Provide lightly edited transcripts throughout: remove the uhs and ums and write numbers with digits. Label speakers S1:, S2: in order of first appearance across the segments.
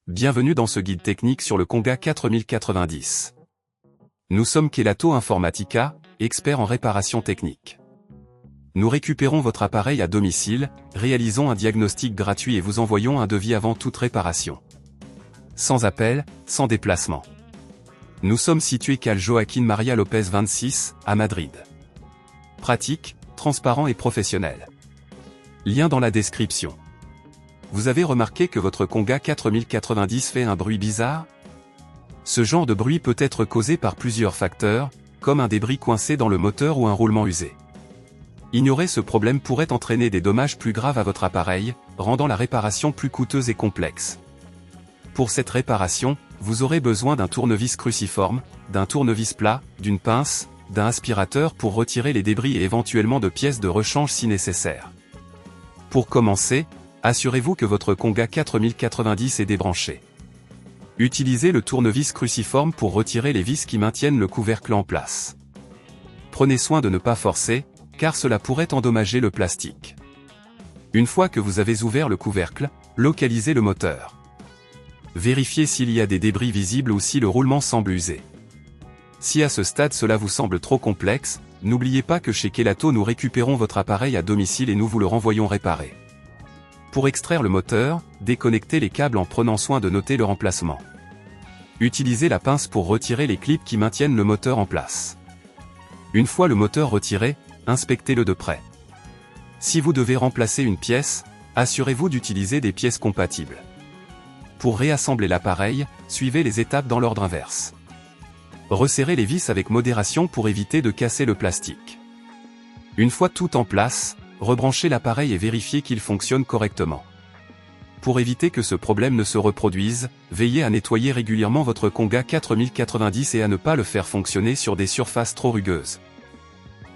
S1: Bienvenue dans ce guide technique sur le Conga 4090. Nous sommes Kelatos Informática, experts en réparation technique. Nous récupérons votre appareil à domicile, réalisons un diagnostic gratuit et vous envoyons un devis avant toute réparation. Sans appel, sans déplacement. Nous sommes situés calle Joaquín María López 26, à Madrid. Pratique, transparent et professionnel. Lien dans la description. Vous avez remarqué que votre Conga 4090 fait un bruit bizarre? Ce genre de bruit peut être causé par plusieurs facteurs, comme un débris coincé dans le moteur ou un roulement usé. Ignorer ce problème pourrait entraîner des dommages plus graves à votre appareil, rendant la réparation plus coûteuse et complexe. Pour cette réparation, vous aurez besoin d'un tournevis cruciforme, d'un tournevis plat, d'une pince, d'un aspirateur pour retirer les débris et éventuellement de pièces de rechange si nécessaire. Pour commencer, assurez-vous que votre Conga 4090 est débranché. Utilisez le tournevis cruciforme pour retirer les vis qui maintiennent le couvercle en place. Prenez soin de ne pas forcer, car cela pourrait endommager le plastique. Une fois que vous avez ouvert le couvercle, localisez le moteur. Vérifiez s'il y a des débris visibles ou si le roulement semble usé. Si à ce stade cela vous semble trop complexe, n'oubliez pas que chez Kelatos nous récupérons votre appareil à domicile et nous vous le renvoyons réparé. Pour extraire le moteur, déconnectez les câbles en prenant soin de noter leur emplacement. Utilisez la pince pour retirer les clips qui maintiennent le moteur en place. Une fois le moteur retiré, inspectez-le de près. Si vous devez remplacer une pièce, assurez-vous d'utiliser des pièces compatibles. Pour réassembler l'appareil, suivez les étapes dans l'ordre inverse. Resserrez les vis avec modération pour éviter de casser le plastique. Une fois tout en place, rebranchez l'appareil et vérifiez qu'il fonctionne correctement. Pour éviter que ce problème ne se reproduise, veillez à nettoyer régulièrement votre Conga 4090 et à ne pas le faire fonctionner sur des surfaces trop rugueuses.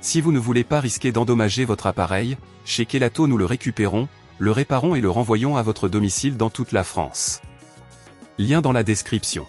S1: Si vous ne voulez pas risquer d'endommager votre appareil, chez Kelatos nous le récupérons, le réparons et le renvoyons à votre domicile dans toute la France. Lien dans la description.